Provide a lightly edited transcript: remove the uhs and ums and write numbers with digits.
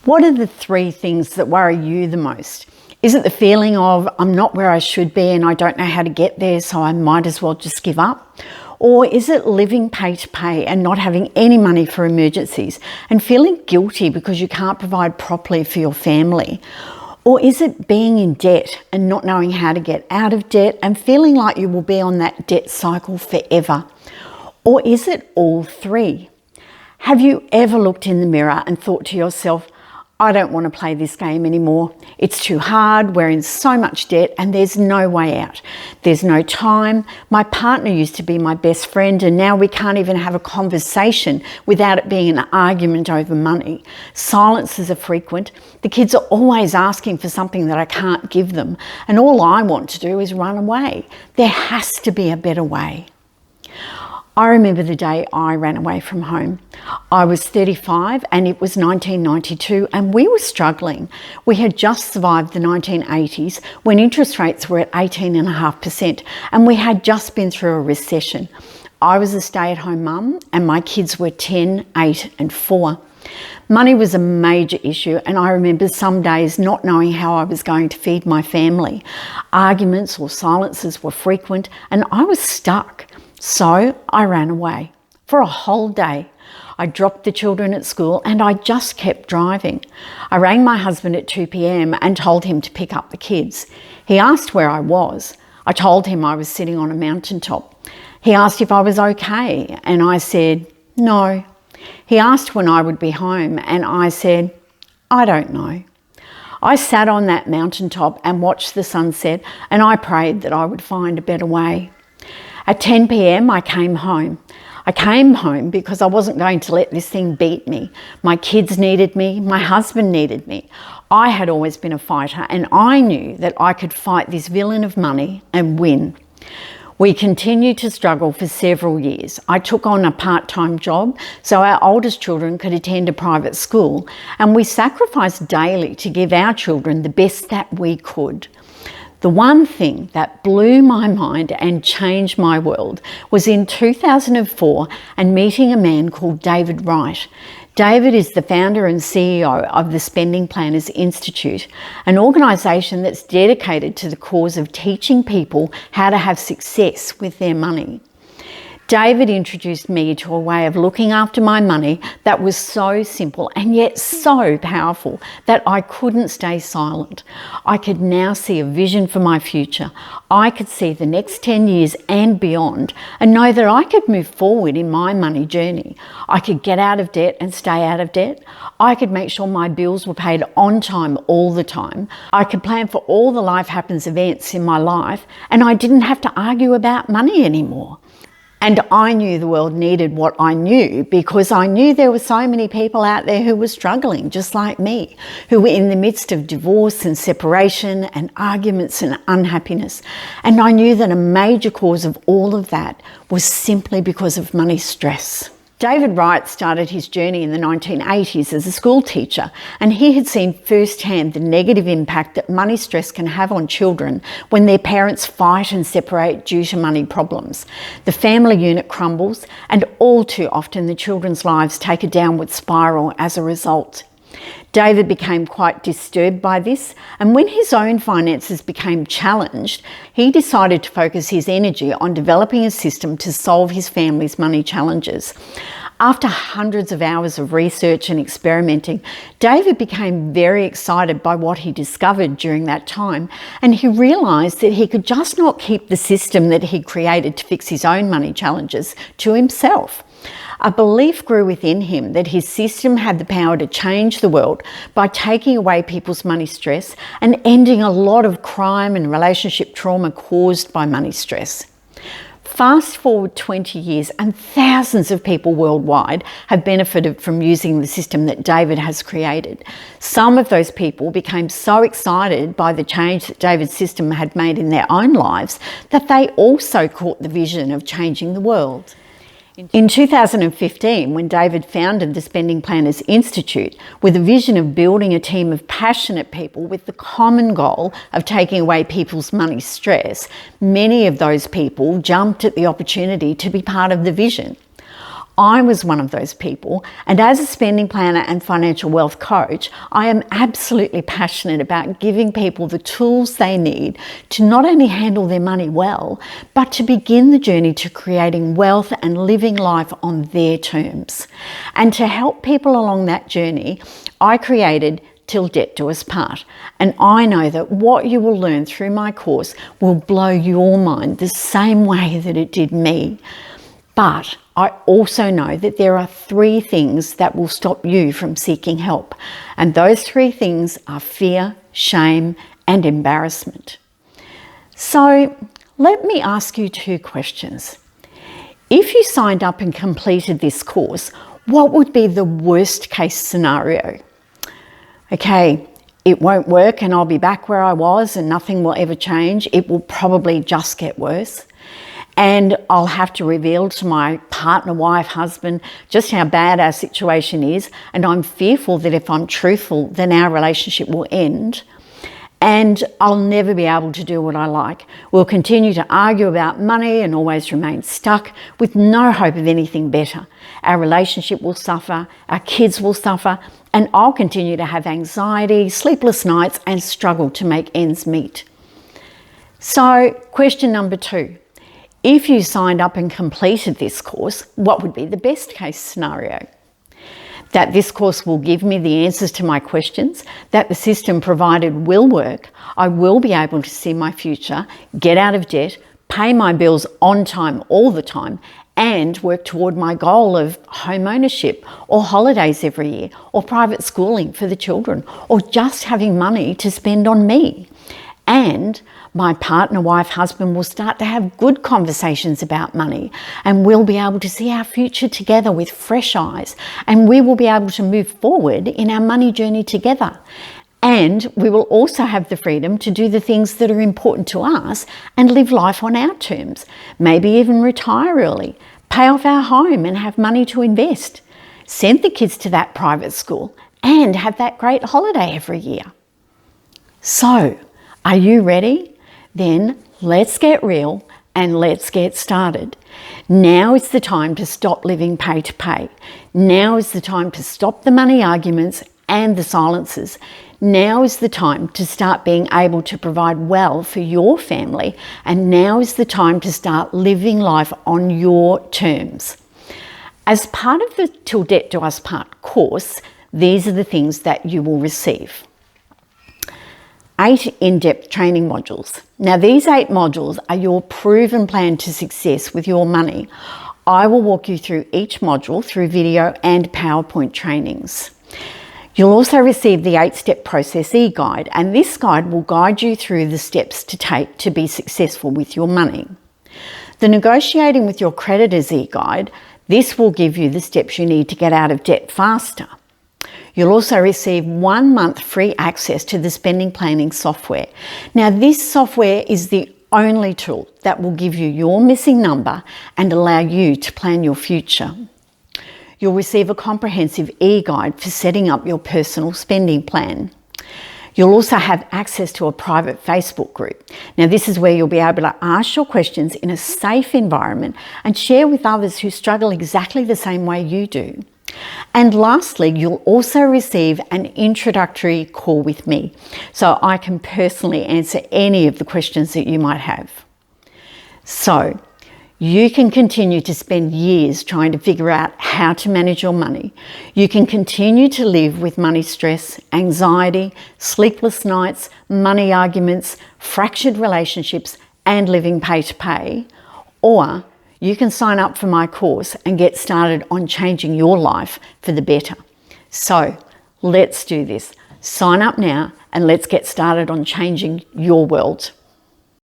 What are the three things that worry you the most? Is it the feeling of I'm not where I should be and I don't know how to get there, so I might as well just give up? Or is it living pay to pay and not having any money for emergencies and feeling guilty because you can't provide properly for your family? Or is it being in debt and not knowing how to get out of debt and feeling like you will be on that debt cycle forever? Or is it all three? Have you ever looked in the mirror and thought to yourself, I don't want to play this game anymore. It's too hard, we're in so much debt and there's no way out. There's no time. My partner used to be my best friend and now we can't even have a conversation without it being an argument over money. Silences are frequent. The kids are always asking for something that I can't give them and all I want to do is run away. There has to be a better way. I remember the day I ran away from home. I was 35 and it was 1992 and we were struggling. We had just survived the 1980s when interest rates were at 18.5% and we had just been through a recession. I was a stay-at-home mum and my kids were 10, 8 and 4. Money was a major issue and I remember some days not knowing how I was going to feed my family. Arguments or silences were frequent and I was stuck. So I ran away for a whole day. I dropped the children at school and I just kept driving. I rang my husband at 2 p.m. and told him to pick up the kids. He asked where I was. I told him I was sitting on a mountaintop. He asked if I was okay and I said, no. He asked when I would be home and I said, I don't know. I sat on that mountaintop and watched the sunset and I prayed that I would find a better way. At 10 p.m. I came home. I came home because I wasn't going to let this thing beat me. My kids needed me. My husband needed me. I had always been a fighter and I knew that I could fight this villain of money and win. We continued to struggle for several years. I took on a part-time job so our oldest children could attend a private school and we sacrificed daily to give our children the best that we could. The one thing that blew my mind and changed my world was in 2004 and meeting a man called David Wright. David is the founder and CEO of the Spending Planners Institute, an organisation that's dedicated to the cause of teaching people how to have success with their money. David introduced me to a way of looking after my money that was so simple and yet so powerful that I couldn't stay silent. I could now see a vision for my future. I could see the next 10 years and beyond and know that I could move forward in my money journey. I could get out of debt and stay out of debt. I could make sure my bills were paid on time all the time. I could plan for all the life happens events in my life and I didn't have to argue about money anymore. And I knew the world needed what I knew because I knew there were so many people out there who were struggling just like me, who were in the midst of divorce and separation and arguments and unhappiness. And I knew that a major cause of all of that was simply because of money stress. David Wright started his journey in the 1980s as a school teacher, and he had seen firsthand the negative impact that money stress can have on children when their parents fight and separate due to money problems. The family unit crumbles, and all too often the children's lives take a downward spiral as a result. David became quite disturbed by this, and when his own finances became challenged, he decided to focus his energy on developing a system to solve his family's money challenges. After hundreds of hours of research and experimenting, David became very excited by what he discovered during that time, and he realised that he could just not keep the system that he created to fix his own money challenges to himself. A belief grew within him that his system had the power to change the world by taking away people's money stress and ending a lot of crime and relationship trauma caused by money stress. Fast forward 20 years and thousands of people worldwide have benefited from using the system that David has created. Some of those people became so excited by the change that David's system had made in their own lives that they also caught the vision of changing the world. In 2015, when David founded the Spending Planners Institute with a vision of building a team of passionate people with the common goal of taking away people's money stress, many of those people jumped at the opportunity to be part of the vision. I was one of those people, and as a spending planner and financial wealth coach, I am absolutely passionate about giving people the tools they need to not only handle their money well, but to begin the journey to creating wealth and living life on their terms. And to help people along that journey, I created Till Debt Do Us Part. And I know that what you will learn through my course will blow your mind the same way that it did me. But I also know that there are 3 things that will stop you from seeking help. And those 3 things are fear, shame, and embarrassment. So let me ask you 2 questions. If you signed up and completed this course, what would be the worst case scenario? Okay, it won't work and I'll be back where I was and nothing will ever change. It will probably just get worse. And I'll have to reveal to my partner, wife, husband, just how bad our situation is. And I'm fearful that if I'm truthful, then our relationship will end. And I'll never be able to do what I like. We'll continue to argue about money and always remain stuck with no hope of anything better. Our relationship will suffer, our kids will suffer, and I'll continue to have anxiety, sleepless nights, and struggle to make ends meet. So, question number 2. If you signed up and completed this course, what would be the best case scenario? That this course will give me the answers to my questions, that the system provided will work, I will be able to see my future, get out of debt, pay my bills on time all the time, and work toward my goal of home ownership or holidays every year or private schooling for the children or just having money to spend on me. And my partner, wife, husband will start to have good conversations about money, and we'll be able to see our future together with fresh eyes, and we will be able to move forward in our money journey together. And we will also have the freedom to do the things that are important to us and live life on our terms, maybe even retire early, pay off our home and have money to invest, send the kids to that private school and have that great holiday every year. So, are you ready? Then let's get real and let's get started. Now is the time to stop living pay to pay. Now is the time to stop the money arguments and the silences. Now is the time to start being able to provide well for your family, and now is the time to start living life on your terms. As part of the Till Debt Do Us Part course, these are the things that you will receive. 8 in-depth training modules. Now these 8 modules are your proven plan to success with your money. I will walk you through each module through video and PowerPoint trainings. You'll also receive the 8-step process e-guide, and this guide will guide you through the steps to take to be successful with your money. The negotiating with your creditors e-guide, this will give you the steps you need to get out of debt faster. You'll also receive 1 month free access to the spending planning software. Now this software is the only tool that will give you your missing number and allow you to plan your future. You'll receive a comprehensive e-guide for setting up your personal spending plan. You'll also have access to a private Facebook group. Now this is where you'll be able to ask your questions in a safe environment and share with others who struggle exactly the same way you do. And lastly, you'll also receive an introductory call with me, so I can personally answer any of the questions that you might have. So, you can continue to spend years trying to figure out how to manage your money. You can continue to live with money stress, anxiety, sleepless nights, money arguments, fractured relationships, and living pay to pay. Or you can sign up for my course and get started on changing your life for the better. So let's do this. Sign up now and let's get started on changing your world.